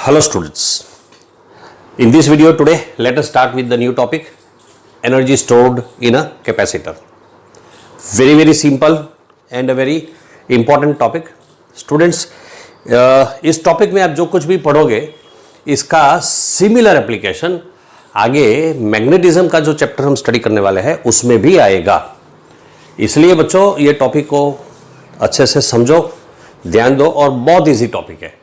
Hello students. In this video today, let us start with the new topic, energy stored in a capacitor. Very simple and a very important topic. Students, इस topic में आप जो कुछ भी पढ़ोगे इसका similar application आगे magnetism का जो चैप्टर हम स्टडी करने वाले हैं उसमें भी आएगा. इसलिए बच्चों ये टॉपिक को अच्छे से समझो, ध्यान दो और बहुत इजी टॉपिक है.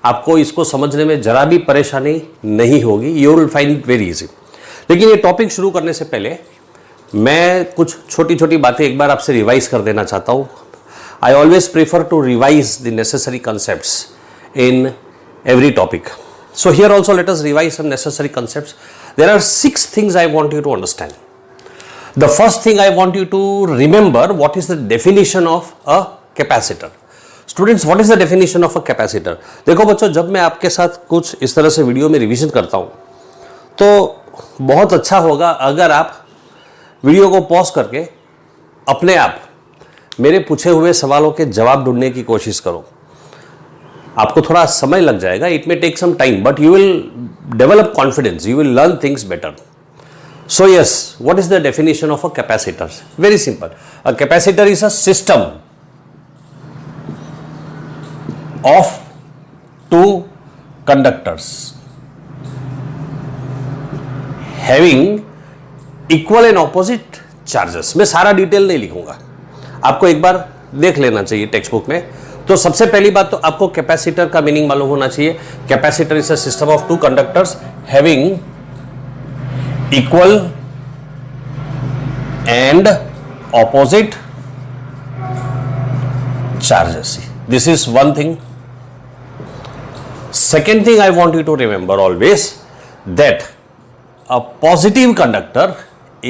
आपको इसको समझने में जरा भी परेशानी नहीं होगी. You will find it very easy. लेकिन ये टॉपिक शुरू करने से पहले मैं कुछ छोटी छोटी बातें एक बार आपसे रिवाइज कर देना चाहता हूँ. I always prefer to revise the necessary concepts in every topic. So here also let us revise some necessary concepts. There are 6 things I want you to understand. The first thing I want you to remember, what is the definition of a capacitor? Students, what is the definition of a capacitor? देखो बच्चों, जब मैं आपके साथ कुछ इस तरह से वीडियो में रिवीजन करता हूँ तो बहुत अच्छा होगा अगर आप वीडियो को पॉज करके अपने आप मेरे पूछे हुए सवालों के जवाब ढूंढने की कोशिश करो. आपको थोड़ा समय लग जाएगा, it may take some time, but you will develop confidence, you will learn things better. So yes, what is the definition of a capacitor? Very simple. A capacitor is a system of two conductors having equal and opposite charges. मैं सारा detail नहीं लिखूंगा, आपको एक बार देख लेना चाहिए text book में. तो सबसे पहली बात तो आपको कैपेसिटर का मीनिंग मालूम होना चाहिए. Capacitor is a system of two conductors having equal and opposite charges. This is one thing. Second thing I want you to remember always, that a positive conductor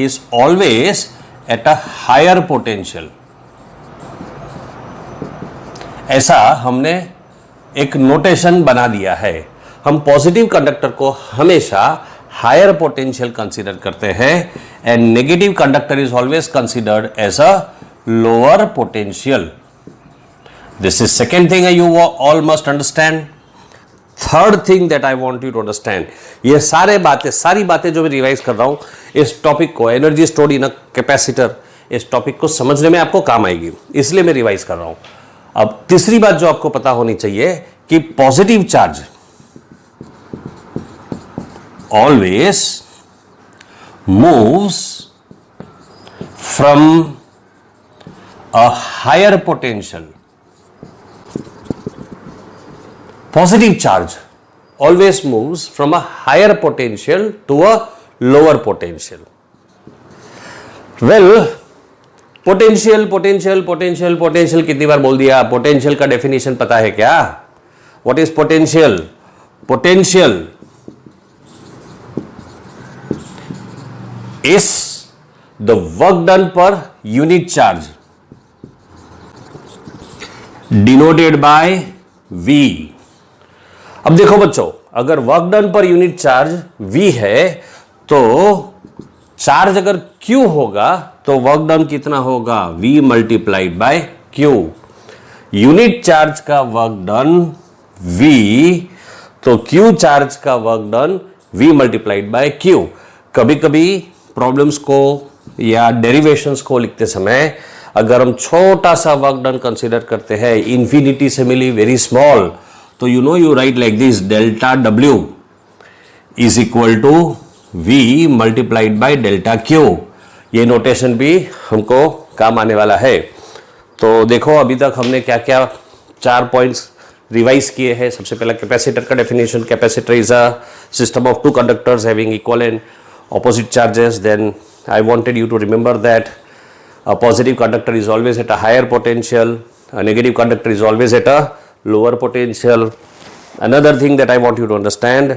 is always at a higher potential. ऐसा हमने एक notation बना दिया है. हम positive conductor को हमेशा higher potential consider करते हैं and negative conductor is always considered as a lower potential. This is second thing you all must understand. Third thing that I want you to understand, ये सारी बातें जो मैं revise कर रहा हूं इस टॉपिक को, energy stored in a capacitor, इस टॉपिक को समझने में आपको काम आएगी, इसलिए मैं रिवाइज कर रहा हूं. अब तीसरी बात जो आपको पता होनी चाहिए कि positive charge always moves from a higher potential. Positive charge always moves from a higher potential to a lower potential. Well, potential कितनी बार बोल दिया. पोटेंशियल का डेफिनेशन पता है क्या? What is potential? Potential is the work done per unit charge denoted by V. अब देखो बच्चों, अगर work done per unit charge V है तो चार्ज अगर Q होगा तो वर्क डन कितना होगा? V multiplied bye Q. Unit charge का वर्क डन V तो Q चार्ज का work done V multiplied bye Q. कभी कभी प्रॉब्लम्स को या डेरिवेशंस को लिखते समय अगर हम छोटा सा वर्क डन कंसीडर करते हैं, इंफिनिटी से मिली वेरी स्मॉल, तो you write like this, delta W is equal to V multiplied by delta Q. ये नोटेशन भी हमको काम आने वाला है. तो देखो अभी तक हमने क्या क्या 4 पॉइंट्स रिवाइज किए हैं. सबसे पहला कैपेसिटर का definition. Capacitor is a system of two conductors having equal and opposite charges. Then I wanted you to remember that a positive conductor is always at a higher potential, a negative conductor is always at a lower potential. Another thing that I want you to understand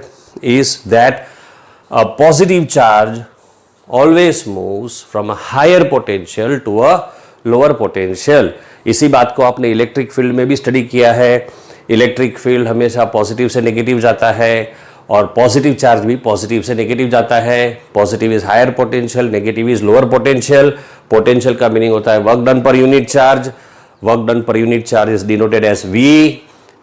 is that a positive charge always moves from a higher potential to a lower potential. इसी बात को आपने electric field में भी study किया है. Electric field हमेशा positive से नेगेटिव जाता है और पॉजिटिव चार्ज भी पॉजिटिव से नेगेटिव जाता है. Positive is higher potential, negative is lower potential. Potential का मीनिंग होता है work done per unit charge. Work done per unit charge is denoted as V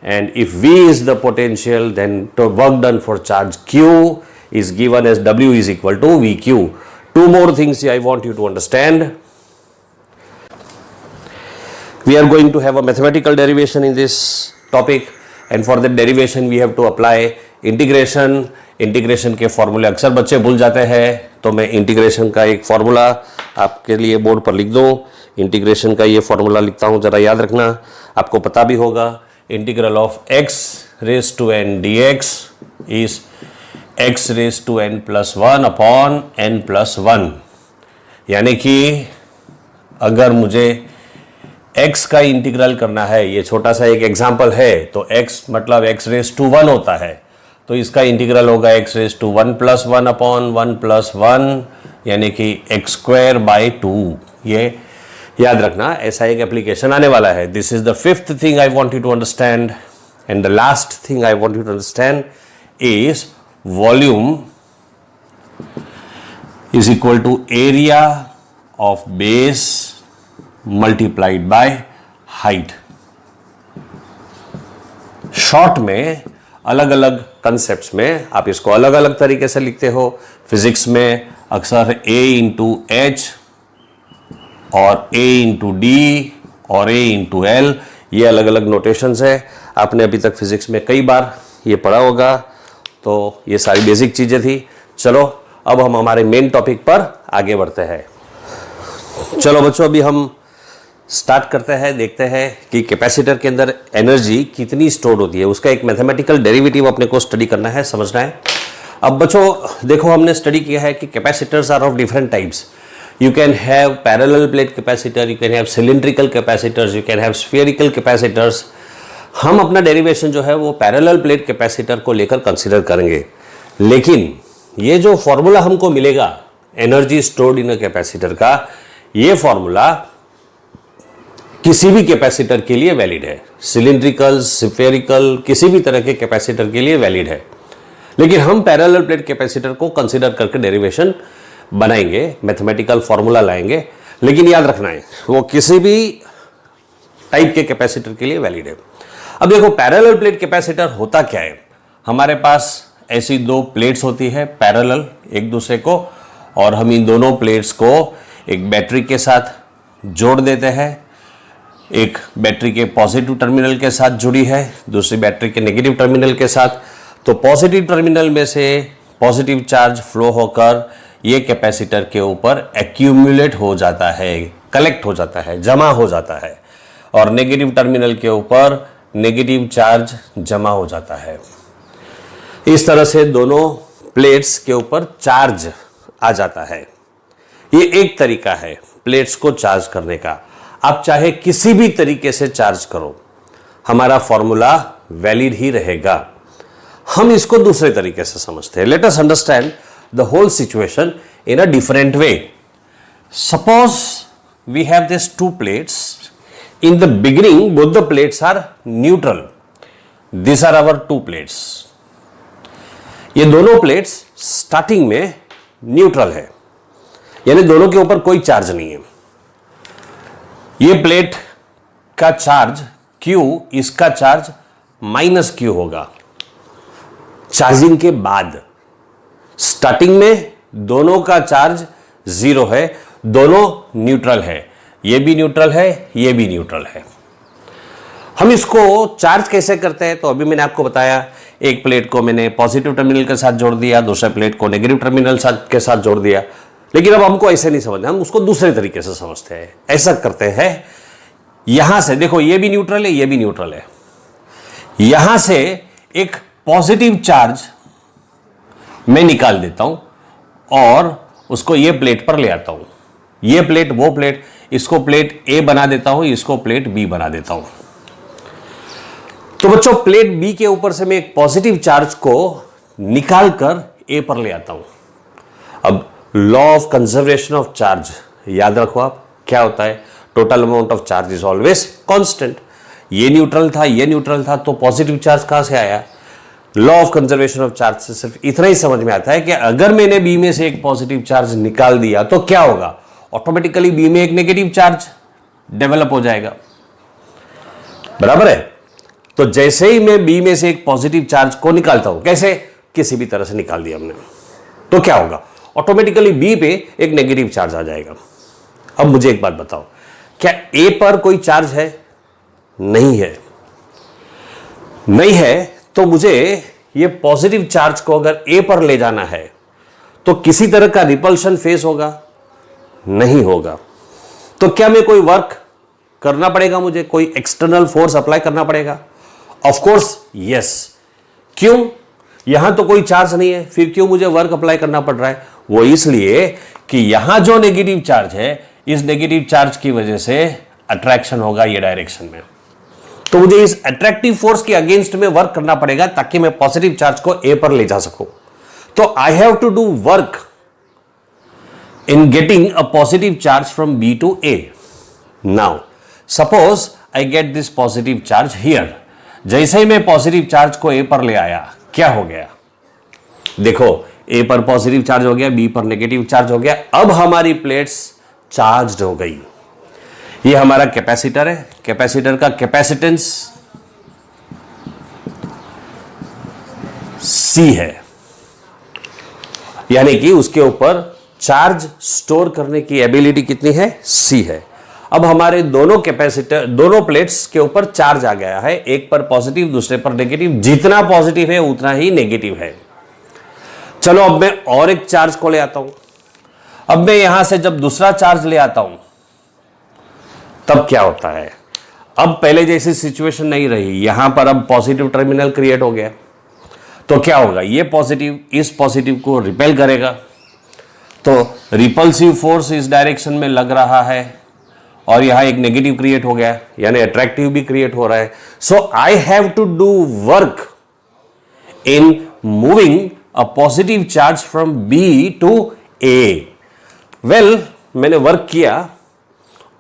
and if V is the potential, then the work done for charge Q is given as W is equal to VQ. Two more things I want you to understand. We are going to have a mathematical derivation in this topic, and for that derivation we have to apply integration. Integration के फॉर्मूले अक्सर बच्चे भूल जाते हैं, तो मैं integration का एक फॉर्मूला आपके लिए बोर्ड पर लिख दूं. इंटीग्रेशन का ये फॉर्मूला लिखता हूं, जरा याद रखना, आपको पता भी होगा. Integral of x raise to n dx is x raise to n plus 1 upon n plus 1. यानी कि अगर मुझे x का इंटीग्रल करना है, ये छोटा सा एक एग्जाम्पल है, तो x मतलब x रेज टू 1 होता है, तो इसका इंटीग्रल होगा x raise to 1 plus 1 upon 1 plus 1, यानी कि x स्क्वायर बाई 2. ये याद रखना, ऐसा एक एप्लीकेशन आने वाला है. This is the fifth thing I want you to understand, and the last thing I want you to understand is volume is equal to area of base multiplied by height. Short में अलग अलग concepts में आप इसको अलग अलग तरीके से लिखते हो. फिजिक्स में अक्सर a इंटू एच और a इंटू डी और a इंटू एल, ये अलग अलग नोटेशंस है. आपने अभी तक फिजिक्स में कई बार ये पढ़ा होगा, तो ये सारी बेसिक चीजें थी. चलो अब हम हमारे मेन टॉपिक पर आगे बढ़ते हैं. चलो बच्चों, अभी हम स्टार्ट करते हैं, देखते हैं कि कैपेसिटर के अंदर एनर्जी कितनी स्टोर होती है. उसका एक मैथमेटिकल डेरिवेटिव अपने को स्टडी करना है, समझना है. अब बच्चों देखो, हमने स्टडी किया है कि capacitors are of different types. You can have parallel plate capacitor, you can have cylindrical capacitors, you can have spherical capacitors. हम अपना डेरिवेशन जो है वो पैरेलल प्लेट कैपेसिटर को लेकर कंसिडर करेंगे. लेकिन ये जो फॉर्मूला हमको मिलेगा energy stored in a capacitor का, ये फॉर्मूला किसी भी कैपेसिटर के लिए वैलिड है. सिलिंड्रिकल, स्फेरिकल, किसी भी तरह के कैपेसिटर के लिए वैलिड है. लेकिन हम पैरेलल प्लेट कैपेसिटर को कंसीडर करके डेरिवेशन बनाएंगे, मैथमेटिकल फॉर्मूला लाएंगे. लेकिन याद रखना है वो किसी भी टाइप के कैपेसिटर के लिए वैलिड है. अब देखो, पैरेलल प्लेट कैपेसिटर होता क्या है. हमारे पास ऐसी दो प्लेट्स होती है पैरेलल एक दूसरे को, और हम इन दोनों प्लेट्स को एक बैटरी के साथ जोड़ देते हैं. एक बैटरी के पॉजिटिव टर्मिनल के साथ जुड़ी है, दूसरी बैटरी के नेगेटिव टर्मिनल के साथ. तो पॉजिटिव टर्मिनल में से पॉजिटिव चार्ज फ्लो होकर ये कैपेसिटर के ऊपर एक्यूमुलेट हो जाता है, कलेक्ट हो जाता है, जमा हो जाता है, और नेगेटिव टर्मिनल के ऊपर नेगेटिव चार्ज जमा हो जाता है. इस तरह से दोनों प्लेट्स के ऊपर चार्ज आ जाता है. ये एक तरीका है प्लेट्स को चार्ज करने का. आप चाहे किसी भी तरीके से चार्ज करो, हमारा फॉर्मूला वैलिड ही रहेगा. हम इसको दूसरे तरीके से समझते हैं. Let us understand the whole situation in a different way. Suppose we have this two plates. In the beginning both the plates are neutral. This are our two plates. ये दोनों प्लेट्स स्टार्टिंग में neutral है, यानी दोनों के ऊपर कोई charge नहीं है. ये प्लेट का चार्ज Q, इसका चार्ज माइनस Q होगा चार्जिंग के बाद. स्टार्टिंग में दोनों का चार्ज 0 है, दोनों न्यूट्रल है. ये भी न्यूट्रल है, ये भी न्यूट्रल है. हम इसको चार्ज कैसे करते हैं, तो अभी मैंने आपको बताया. एक प्लेट को मैंने पॉजिटिव टर्मिनल के साथ जोड़ दिया, दूसरे प्लेट को नेगेटिव टर्मिनल के साथ जोड़ दिया. लेकिन अब हमको ऐसे नहीं समझना, हम उसको दूसरे तरीके से समझते हैं. ऐसा करते हैं, यहां से देखो, ये भी न्यूट्रल है, ये भी न्यूट्रल है. यहां से एक पॉजिटिव चार्ज मैं निकाल देता हूं और उसको ये प्लेट पर ले आता हूं. ये प्लेट, वो प्लेट, इसको प्लेट A बना देता हूं, इसको प्लेट B बना देता हूं. तो बच्चों, प्लेट B के ऊपर से मैं एक पॉजिटिव चार्ज को निकाल कर A पर ले आता हूं. अब law of conservation of charge याद रखो आप, क्या होता है. Total amount of charge is always constant. ये न्यूट्रल था, ये न्यूट्रल था, तो पॉजिटिव चार्ज कहां से आया. Law of conservation of charge से सिर्फ इतना ही समझ में आता है कि अगर मैंने बी में से एक पॉजिटिव चार्ज निकाल दिया तो क्या होगा, ऑटोमेटिकली बी में एक नेगेटिव चार्ज डेवलप हो जाएगा. बराबर है. तो जैसे ही मैं बी में से एक पॉजिटिव चार्ज को निकालता हूं, कैसे, किसी भी तरह से निकाल दिया हमने, तो क्या होगा, ऑटोमेटिकली बी पे एक नेगेटिव चार्ज आ जाएगा। अब मुझे एक बात बताओ, क्या ए पर कोई चार्ज है? नहीं है। नहीं है तो मुझे ये पॉजिटिव चार्ज को अगर ए पर ले जाना है तो किसी तरह का रिपल्शन फेस होगा? नहीं होगा। तो क्या मैं कोई वर्क करना पड़ेगा, मुझे कोई एक्सटर्नल फोर्स अप्लाई करना पड़ेगा? Of course yes. क्यों? यहां तो कोई चार्ज नहीं है, फिर क्यों मुझे वर्क अप्लाई करना पड़ रहा है? वो इसलिए कि यहां जो नेगेटिव चार्ज है, इस नेगेटिव चार्ज की वजह से अट्रैक्शन होगा ये डायरेक्शन में, तो मुझे इस अट्रैक्टिव फोर्स के अगेंस्ट में वर्क करना पड़ेगा ताकि मैं पॉजिटिव चार्ज को ए पर ले जा सकूं। तो I have to do work in getting a positive charge from B to A. Now, suppose I get this positive charge here. जैसे ही मैं पॉजिटिव चार्ज को A पर ले आया, क्या हो गया? देखो, A पर पॉजिटिव चार्ज हो गया, B पर नेगेटिव चार्ज हो गया। अब हमारी प्लेट्स चार्ज्ड हो गई। ये हमारा कैपेसिटर है, कैपेसिटर का कैपेसिटेंस C है, यानी कि उसके ऊपर चार्ज स्टोर करने की एबिलिटी कितनी है? C है। अब हमारे दोनों कैपेसिटर, दोनों प्लेट्स के ऊपर चार्ज आ गया है, एक पर पॉजिटिव दूसरे पर नेगेटिव। जितना पॉजिटिव है उतना ही नेगेटिव है। चलो अब मैं और एक चार्ज को ले आता हूं। अब मैं यहां से जब दूसरा चार्ज ले आता हूं तब क्या होता है? अब पहले जैसी सिचुएशन नहीं रही, यहां पर अब पॉजिटिव टर्मिनल क्रिएट हो गया, तो क्या होगा? ये पॉजिटिव इस पॉजिटिव को रिपेल करेगा, तो रिपल्सिव फोर्स इस डायरेक्शन में लग रहा है और यहां एक नेगेटिव क्रिएट हो गया, यानी अट्रैक्टिव भी क्रिएट हो रहा है। So I have to do work in moving a positive charge from B to A. Well, मैंने वर्क किया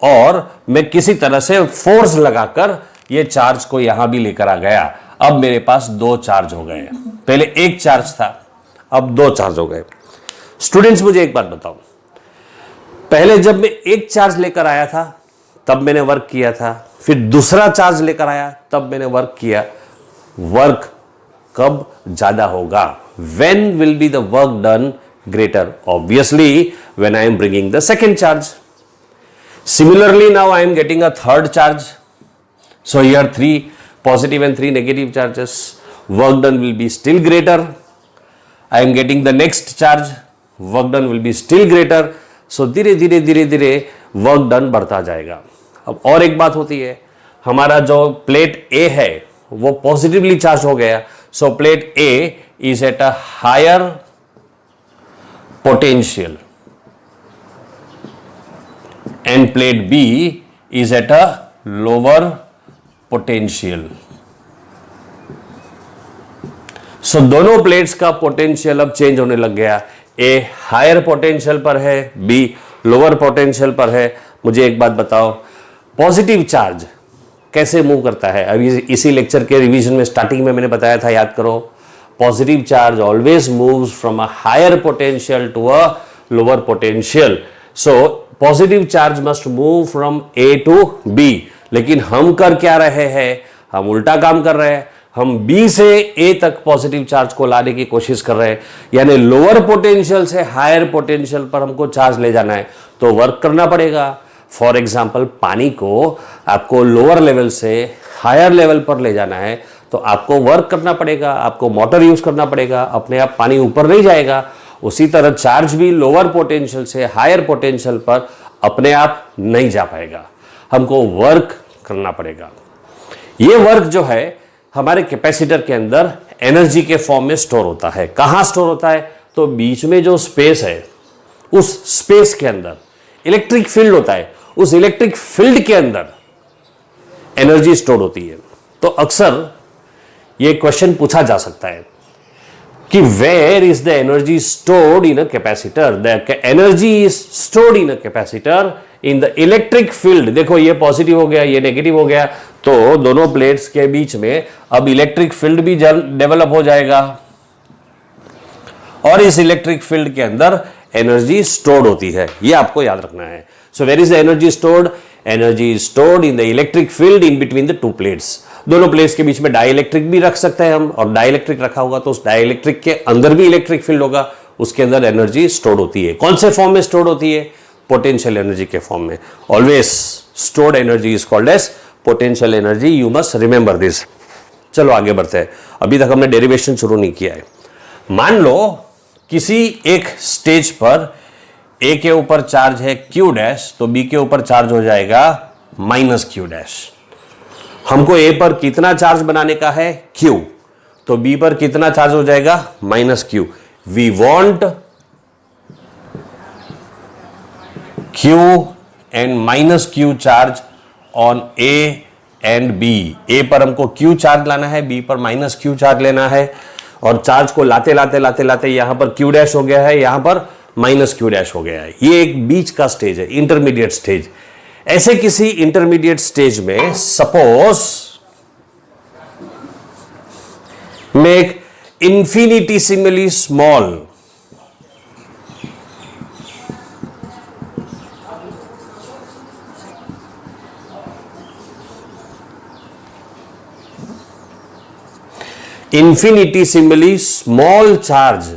और मैं किसी तरह से फोर्स लगाकर ये चार्ज को यहां भी लेकर आ गया। अब मेरे पास दो चार्ज हो गए। पहले एक चार्ज था, अब दो चार्ज हो गए। स्टूडेंट्स, मुझे एक बात बताओ, पहले जब मैं एक चार्ज लेकर आया था तब मैंने वर्क किया था, फिर दूसरा चार्ज लेकर आया तब मैंने वर्क किया। वर्क कब ज्यादा होगा? When will be the work done greater? Obviously when I am bringing the second charge. Similarly now I am getting a third charge, so here 3 positive and 3 negative charges. Work done will be still greater. I am getting the next charge, work done will be still greater. So धीरे धीरे work done बढ़ता जाएगा। अब और एक बात होती है, हमारा जो प्लेट A है वो पॉजिटिवली चार्ज हो गया, सो plate A is at a higher potential and plate B is at a lower potential. So दोनों प्लेट्स का पोटेंशियल अब चेंज होने लग गया। ए हायर पोटेंशियल पर है, बी लोअर पोटेंशियल पर है। मुझे एक बात बताओ, पॉजिटिव चार्ज कैसे मूव करता है? अभी इसी लेक्चर के रिवीजन में स्टार्टिंग में मैंने बताया था, याद करो, positive charge always moves from a higher potential to a lower potential. So positive charge must move from A to B. लेकिन हम कर क्या रहे हैं? हम उल्टा काम कर रहे हैं। हम बी से ए तक पॉजिटिव चार्ज को लाने की कोशिश कर रहे हैं, यानी लोअर पोटेंशियल से हायर पोटेंशियल पर हमको चार्ज ले जाना है, तो वर्क करना पड़ेगा। फॉर एग्जांपल, पानी को आपको लोअर लेवल से हायर लेवल पर ले जाना है तो आपको वर्क करना पड़ेगा, आपको मोटर यूज करना पड़ेगा, अपने आप पानी ऊपर नहीं जाएगा। उसी तरह चार्ज भी लोअर पोटेंशियल से हायर पोटेंशियल पर अपने आप नहीं जा पाएगा, हमको वर्क करना पड़ेगा। ये वर्क जो है हमारे कैपेसिटर के अंदर एनर्जी के फॉर्म में स्टोर होता है। कहां स्टोर होता है? तो बीच में जो स्पेस है, उस स्पेस के अंदर इलेक्ट्रिक फील्ड होता है, उस इलेक्ट्रिक फील्ड के अंदर एनर्जी स्टोर होती है। तो अक्सर ये क्वेश्चन पूछा जा सकता है कि where is the energy stored in a capacitor? The energy is stored in a capacitor in the electric field. देखो, ये पॉजिटिव हो गया, ये नेगेटिव हो गया, तो दोनों प्लेट्स के बीच में अब इलेक्ट्रिक फील्ड भी डेवलप हो जाएगा और इस इलेक्ट्रिक फील्ड के अंदर एनर्जी स्टोर्ड होती है। ये आपको याद रखना है। So where is the energy stored? Energy is stored in the electric field in between the two plates. दोनों प्लेट्स के बीच में डाइलेक्ट्रिक भी रख सकते हैं हम, और डाइलेक्ट्रिक रखा होगा तो उस डाइलेक्ट्रिक के अंदर भी इलेक्ट्रिक फील्ड होगा, उसके अंदर एनर्जी स्टोर होती है। कौन से फॉर्म में स्टोर होती है? पोटेंशियल एनर्जी के फॉर्म में। Always stored energy is called as potential energy, you must remember this. चलो आगे बढ़ते हैं, अभी तक हमने डेरिवेशन शुरू नहीं किया है। मान लो किसी एक स्टेज पर ए के ऊपर चार्ज है Q डैश, तो B के ऊपर चार्ज हो जाएगा माइनस Q डैश। हमको A पर कितना चार्ज बनाने का है? Q, तो B पर कितना चार्ज हो जाएगा? Minus Q। We want Q and minus Q charge on A and B। A पर हमको Q चार्ज लाना है, B पर माइनस Q चार्ज लेना है, और चार्ज को लाते लाते लाते लाते यहां पर Q डैश हो गया है, यहां पर माइनस Q डैश हो गया है। ये एक बीच का स्टेज है, इंटरमीडिएट स्टेज। ऐसे किसी इंटरमीडिएट स्टेज में suppose make infinitesimally small infinitesimally small charge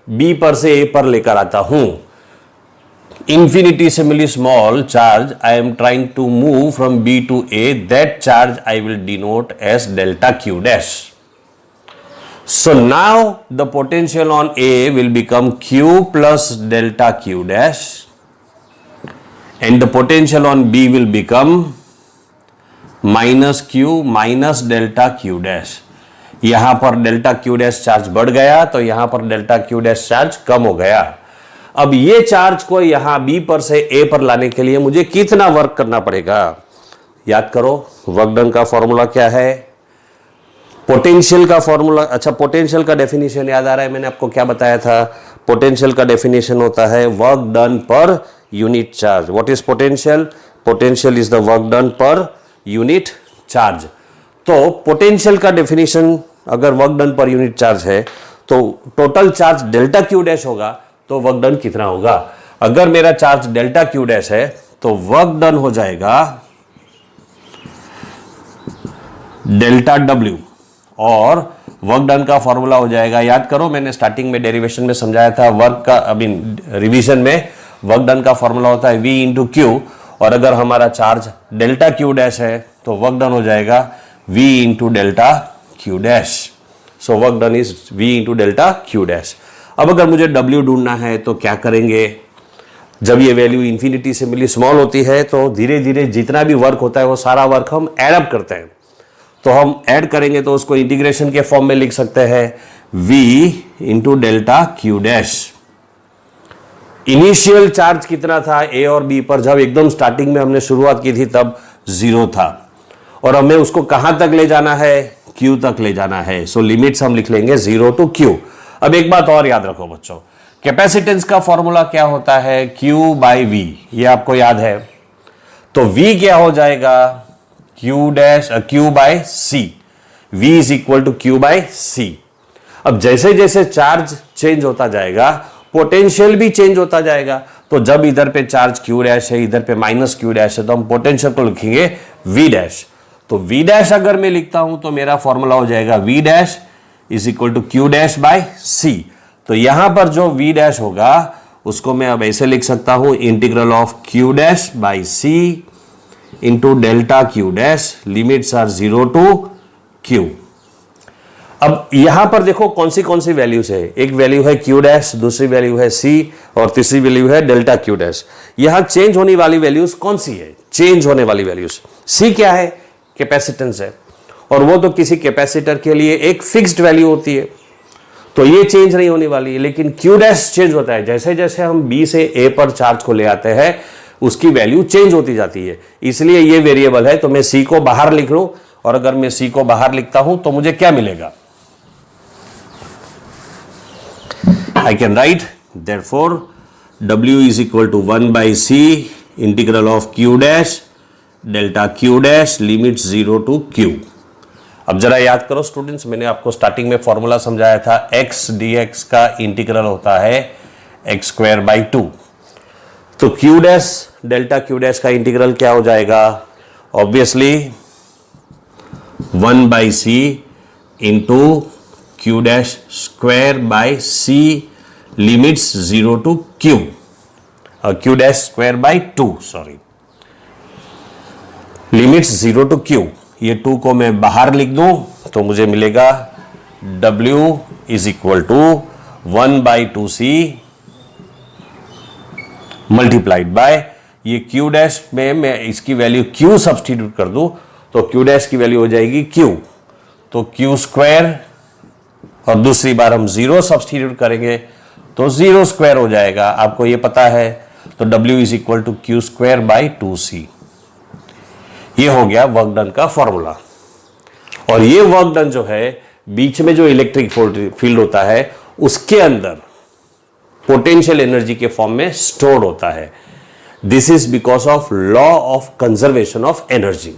B पर से A पर लेकर आता हूं। infinitesimally small charge I am trying to move from B to A, that charge I will denote as delta Q dash. So now the potential on A will become Q plus delta Q dash, and the potential on B will become minus Q minus delta Q dash. यहां पर delta Q dash charge बढ़ गया, तो यहां पर delta Q dash charge कम हो गया। अब ये चार्ज को यहां B पर से A पर लाने के लिए मुझे कितना वर्क करना पड़ेगा? याद करो, वर्क डन का फॉर्मूला क्या है? पोटेंशियल का फॉर्मूला। अच्छा, पोटेंशियल का डेफिनेशन याद आ रहा है? मैंने आपको क्या बताया था? पोटेंशियल का डेफिनेशन होता है work done per unit charge. What is potential? Potential is the work done per unit charge. तो पोटेंशियल का डेफिनेशन अगर work done per unit charge है, तो total charge delta Q dash होगा, तो वर्क डन कितना होगा? अगर मेरा चार्ज डेल्टा Q डैश है तो वर्क डन हो जाएगा डेल्टा W, और वर्क डन का फॉर्मूला हो जाएगा, याद करो मैंने स्टार्टिंग में डेरिवेशन में समझाया था, वर्क का अभी रिवीजन में वर्क डन का फॉर्मूला होता है V इंटू Q, और अगर हमारा चार्ज डेल्टा Q डैश है तो वर्क डन हो जाएगा V into delta Q dash. So work done is V into delta Q dash. अब अगर मुझे W ढूंढना है तो क्या करेंगे? जब ये वैल्यू इंफिनिटी से मिली स्मॉल होती है तो धीरे धीरे जितना भी वर्क होता है वो सारा वर्क हम ऐड अप करते हैं। तो हम ऐड करेंगे तो उसको इंटीग्रेशन के फॉर्म में लिख सकते हैं V into delta Q dash. Initial charge कितना था A और B पर? जब एकदम स्टार्टिंग में हमने शुरुआत की थी तब 0 था, और हमें उसको कहां तक ले जाना है? Q तक ले जाना है। सो लिमिट्स हम लिख लेंगे 0 टू Q। अब एक बात और याद रखो बच्चों, कैपेसिटेंस का फॉर्मूला क्या होता है? Q बाई V, ये आपको याद है। तो V क्या हो जाएगा? Q by C। V is equal to Q by C। अब जैसे जैसे चार्ज चेंज होता जाएगा पोटेंशियल भी चेंज होता जाएगा। तो जब इधर पे चार्ज Q डैश है, इधर पे माइनस Q डैश है, तो हम पोटेंशियल को लिखेंगे V डैश। तो V डैश अगर मैं लिखता हूं तो मेरा फॉर्मूला हो जाएगा V dash is equal to Q dash by C। तो यहां पर जो V डैश होगा उसको मैं अब ऐसे लिख सकता हूं, integral of Q dash by C into delta Q dash, limits are 0 to Q। अब यहां पर देखो कौन सी वैल्यूज है। एक वैल्यू है Q डैश, दूसरी वैल्यू है C, और तीसरी वैल्यू है डेल्टा Q डैश। यहां चेंज होने वाली वैल्यूज कौन सी है? चेंज होने वाली वैल्यूज C क्या है? कैपेसिटेंस है, और वो तो किसी कैपेसिटर के लिए एक फिक्स्ड वैल्यू होती है, तो ये चेंज नहीं होने वाली है। लेकिन Q डैश चेंज होता है, जैसे जैसे हम B से A पर चार्ज को ले आते हैं उसकी वैल्यू चेंज होती जाती है, इसलिए ये वेरिएबल है। तो मैं C को बाहर लिख लूं, और अगर मैं C को बाहर लिखता हूं तो मुझे क्या मिलेगा? I can write therefore W is equal to 1 by C integral of Q dash delta Q dash limit 0 to Q। अब जरा याद करो स्टूडेंट्स, मैंने आपको स्टार्टिंग में फॉर्मूला समझाया था, x dx का इंटीग्रल होता है x स्क्वायर बाई 2। तो Q dash delta Q dash का इंटीग्रल क्या हो जाएगा? Obviously 1/c into q dash square by c limits 0 to q, q dash square by 2, sorry, limits 0 to q। ये 2 को मैं बाहर लिख दूं तो मुझे मिलेगा w is equal to 1/2c multiplied by, ये q डैश में मैं इसकी वैल्यू q सब्सटीट्यूट कर दूं तो q डैश की वैल्यू हो जाएगी q, तो q स्क्वायर, और दूसरी बार हम 0 सब्सटीट्यूट करेंगे तो 0 स्क्वायर हो जाएगा, आपको ये पता है। तो w is equal to q square by 2c। ये हो गया वर्क डन का फॉर्मूला। और ये वर्क डन जो है, बीच में जो इलेक्ट्रिक फील्ड होता है उसके अंदर पोटेंशियल एनर्जी के फॉर्म में स्टोर्ड होता है। This is because of law of conservation of energy.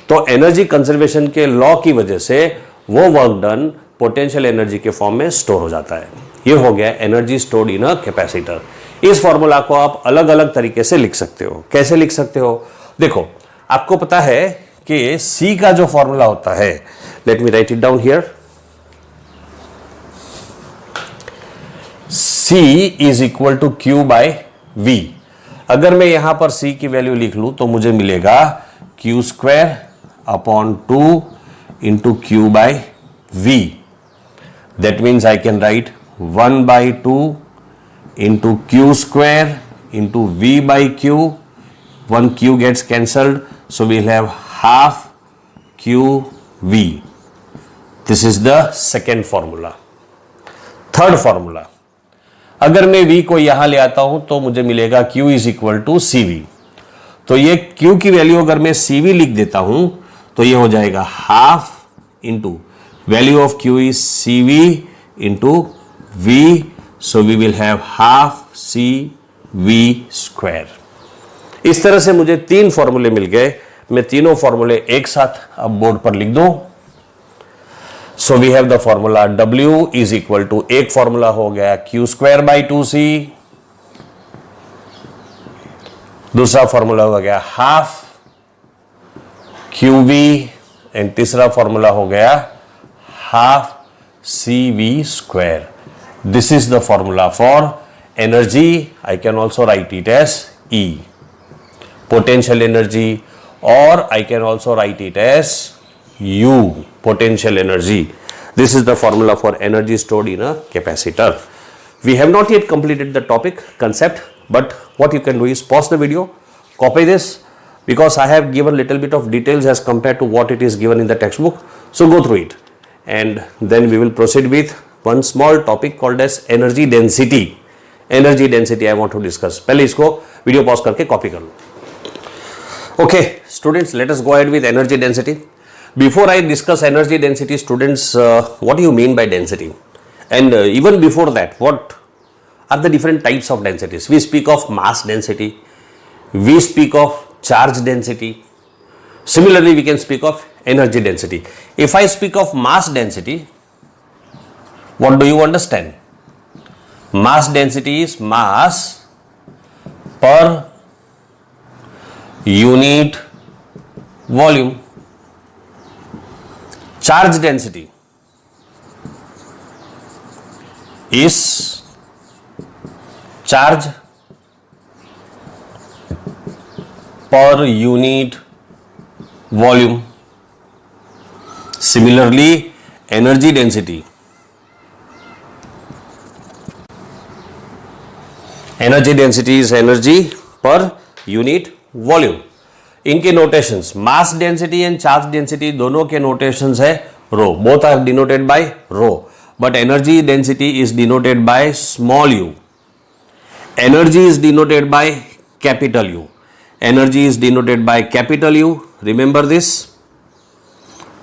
तो एनर्जी कंजर्वेशन के लॉ की वजह से वो वर्क डन पोटेंशियल एनर्जी के फॉर्म में स्टोर हो जाता है। ये हो गया energy stored in a capacitor. इस फॉर्मूला को आप अलग अलग तरीके से लिख सकते हो। कैसे लिख सकते हो? देखो, आपको पता है कि C का जो फॉर्मूला होता है, let me write it down here, C is equal to Q by V। अगर मैं यहां पर C की वैल्यू लिख लूं तो मुझे मिलेगा Q square upon 2 into Q by V। That means I can write 1/2 into q square into v by q, one q gets cancelled, so we'll have half qv. This is the second formula. Third formula, अगर मैं v को यहां ले आता हूं तो मुझे मिलेगा q is equal to cv। तो ये q की वैल्यू अगर मैं cv लिख देता हूं तो ये हो जाएगा half into value of q is cv into v, so we will have half cv square। इस तरह से मुझे 3 फॉर्मूले मिल गए। मैं तीनों फॉर्मूले एक साथ अब बोर्ड पर लिख दूं। So we have the formula w is equal to, एक फॉर्मूला हो गया q स्क्वायर बाई 2c, दूसरा फॉर्मूला हो गया हाफ qv, एंड तीसरा फॉर्मूला हो गया half cv square। This is the formula for energy. I can also write it as E, potential energy, or I can also write it as U, potential energy. This is the formula for energy stored in a capacitor. We have not yet completed the topic concept, but what you can do is pause the video, copy this, because I have given little bit of details as compared to what it is given in the textbook. So go through it, and then we will proceed with one small topic called as energy density. Energy density I want to discuss. पहले इसको video pause करके copy कर लो। Okay, students, let us go ahead with energy density. Before I discuss energy density, students, what do you mean by density? And even before that, what are the different types of densities? We speak of mass density. We speak of charge density. Similarly, we can speak of energy density. If I speak of mass density, what do you understand? Mass density is mass per unit volume. Charge density is charge per unit volume. Similarly, energy density, energy density is energy per unit volume. इनके notations, mass density and charge density दोनों के notations है rho, both are denoted by rho, but energy density is denoted by small u, energy is denoted by capital U, energy is denoted by capital U, remember this,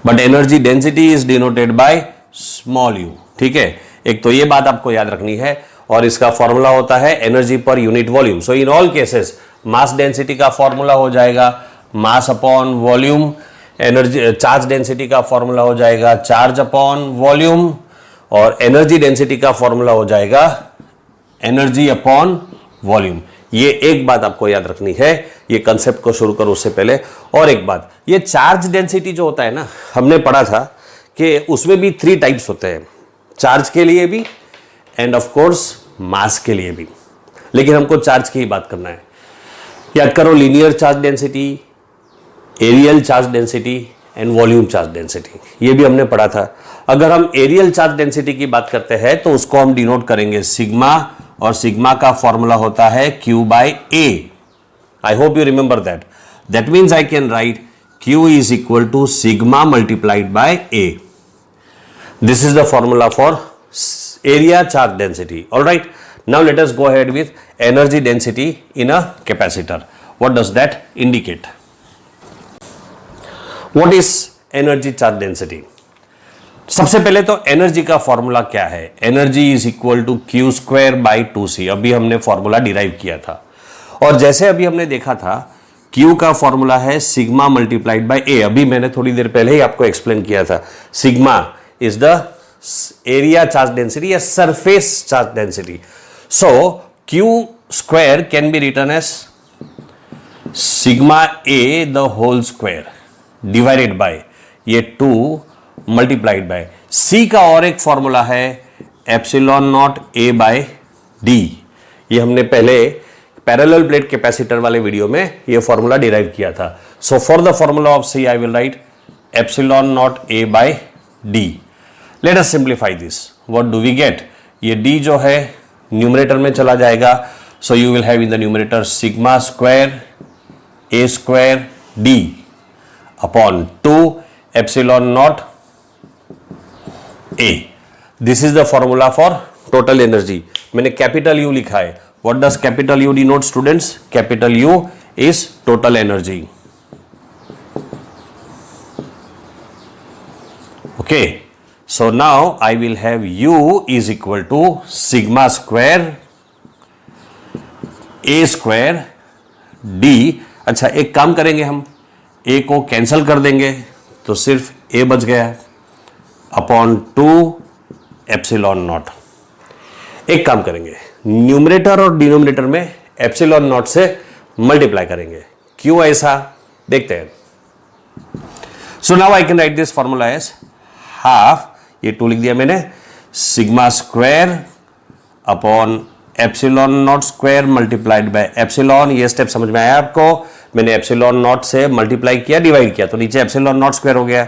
but energy density is denoted by small u. ठीक है, एक तो ये बात आपको याद रखनी है, और इसका फॉर्मूला होता है energy per unit volume. So in all cases mass density का फॉर्मूला हो जाएगा mass upon volume, energy charge density का फॉर्मूला हो जाएगा चार्ज अपॉन वॉल्यूम, और एनर्जी डेंसिटी का फॉर्मूला हो जाएगा एनर्जी अपॉन वॉल्यूम। ये एक बात आपको याद रखनी है, ये कंसेप्ट को शुरू करो उससे पहले। और एक बात, ये चार्ज डेंसिटी जो होता है ना, हमने पढ़ा था कि उसमें भी 3 टाइप्स होते हैं, चार्ज के लिए भी एंड ऑफ कोर्स मास के लिए भी, लेकिन हमको चार्ज की ही बात करना है। याद करो, linear charge density, areal charge density and volume charge density, ये भी हमने पढ़ा था। अगर हम एरियल चार्ज डेंसिटी की बात करते हैं तो उसको हम डिनोट करेंगे सिग्मा, और सिग्मा का फॉर्मूला होता है Q by A। I hope you remember that. That means I can right Q is equal to sigma multiplied by A. This is the formula for area charge density. All right. Now let us go ahead with energy density in a capacitor. What does that indicate? What is energy charge density? सबसे पहले तो energy का formula क्या है? Energy is equal to Q square by 2C। अभी हमने formula derive किया था, और जैसे अभी हमने देखा था Q का फॉर्मूला है सिग्मा मल्टीप्लाइड बाई A। अभी मैंने थोड़ी देर पहले ही आपको एक्सप्लेन किया था, sigma is the area charge density या surface charge density. So Q square can be written as sigma A the whole square divided by ये 2 मल्टीप्लाइड बाय C का और एक फॉर्मूला है epsilon naught A by D। ये हमने पहले parallel plate capacitor वाले वीडियो में ये फॉर्मूला डिराइव किया था। So for the formula of C I will write epsilon naught A by D। Let us simplify this. What do we get? ये D जो है न्यूमरेटर में चला जाएगा, so you will have in the numerator sigma square A square D upon 2 epsilon naught A। This is the formula for total energy. मैंने capital U लिखा है। What does capital U denote students? Capital U is total energy. Okay, so now I will have U is equal to sigma square A square D। अच्छा, एक काम करेंगे, हम A को cancel कर देंगे तो सिर्फ A बच गया अपॉन 2 एप्सिलॉन नॉट। एक काम करेंगे, न्यूमरेटर और डिनोमिनेटर में एप्सिलॉन नॉट से मल्टीप्लाई करेंगे। क्यों ऐसा, देखते हैं। So now I can write this formula as half, ये 2 लिख दिया मैंने, sigma square upon epsilon naught square multiplied by epsilon. ये स्टेप समझ में आया आपको? मैंने एप्सिलॉन नॉट से मल्टीप्लाई किया, डिवाइड किया, तो नीचे एप्सिलॉन नॉट स्क्वायर हो गया,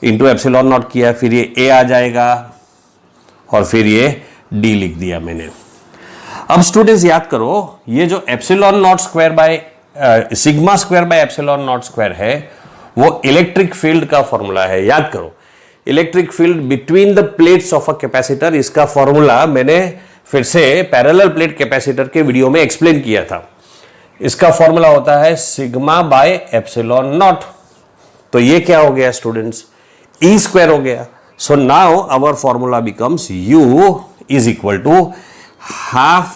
इंटू एप्सिलॉन नॉट किया, फिर ये A आ जाएगा और फिर ये D लिख दिया मैंने। अब स्टूडेंट्स याद करो, ये जो epsilon naught square by sigma square by epsilon naught square है वो इलेक्ट्रिक फील्ड का फॉर्मूला है। याद करो, electric field between the plates of a capacitor, इसका फॉर्मूला मैंने फिर से पैरेलल प्लेट कैपेसिटर के वीडियो में एक्सप्लेन किया था। इसका फॉर्मूला होता है सिग्मा बाय एप्सिलॉन नॉट। तो ये क्या हो गया स्टूडेंट्स? E स्क्वायर हो गया। So now our formula becomes U is equal to half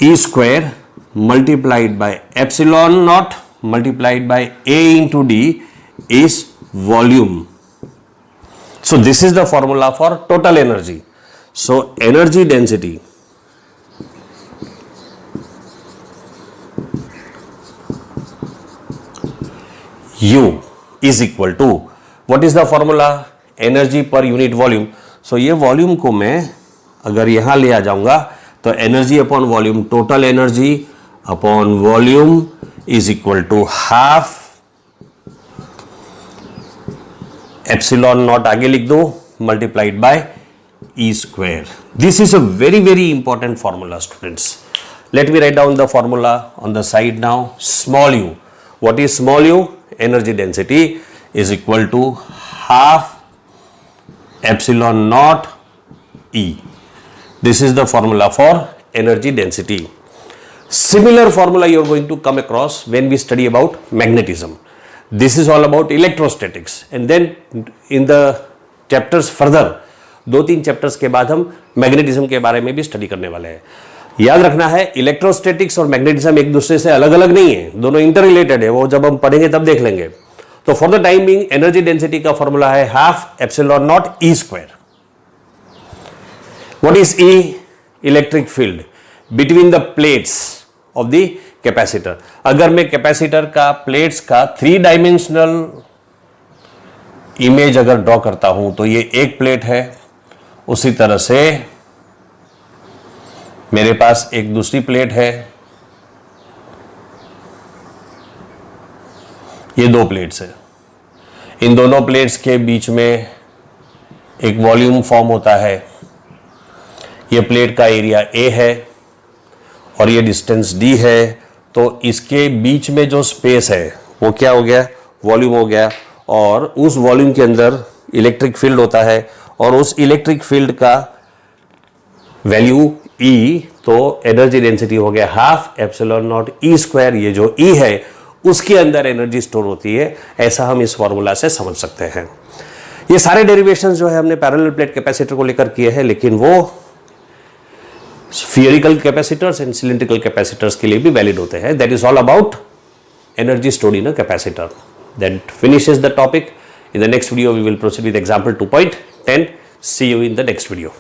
E square multiplied by epsilon naught multiplied by A into D is volume. So this is the formula for total energy. So energy density U is equal to, what is the formula? Energy per unit volume. So ये volume को मैं अगर यहां ले आ जाऊंगा तो energy upon volume, total energy upon volume is equal to half epsilon naught, आगे लिख दो, multiplied by E square. This is a very very important formula students. Let me write down the formula on the side now. Small u, what is small u? Energy density is equal to half epsilon naught E. This is the formula for energy density. Similar formula you are going to come across when we study about magnetism. This is all about electrostatics, and then in the chapters further, 2-3 chapters के बाद हम magnetism के बारे में भी study करने वाले हैं। याद रखना है, इलेक्ट्रोस्टैटिक्स और मैग्नेटिज्म एक दूसरे से अलग अलग नहीं है, दोनों इंटर रिलेटेड है। वो जब हम पढ़ेंगे तब देख लेंगे। तो for the time being energy density का फॉर्मूला है half epsilon not E square. What is E? Electric field. Between the plates of the capacitor. अगर मैं कैपेसिटर का प्लेट्स का 3 डायमेंशनल इमेज अगर ड्रॉ करता हूं तो ये एक प्लेट है, उसी तरह से मेरे पास एक दूसरी प्लेट है, ये 2 प्लेट्स है। इन दोनों प्लेट्स के बीच में एक वॉल्यूम फॉर्म होता है। ये प्लेट का एरिया A है और ये डिस्टेंस D है, तो इसके बीच में जो स्पेस है वो क्या हो गया, वॉल्यूम हो गया। और उस वॉल्यूम के अंदर इलेक्ट्रिक फील्ड होता है और उस इलेक्ट्रिक फील्ड का वैल्यू E, तो एनर्जी डेंसिटी हो गया half epsilon not E square. ये जो E है उसके अंदर एनर्जी स्टोर होती है, ऐसा हम इस फॉर्मूला से समझ सकते हैं। ये सारे डेरिवेशंस जो है हमने पैरेलल प्लेट कैपेसिटर को लेकर किए हैं, लेकिन वो spherical capacitors and cylindrical capacitors के लिए भी वैलिड होते हैं। That is all about energy stored in a capacitor. That finishes the topic. In the next video, we will proceed with example 2.10. See you in the next video.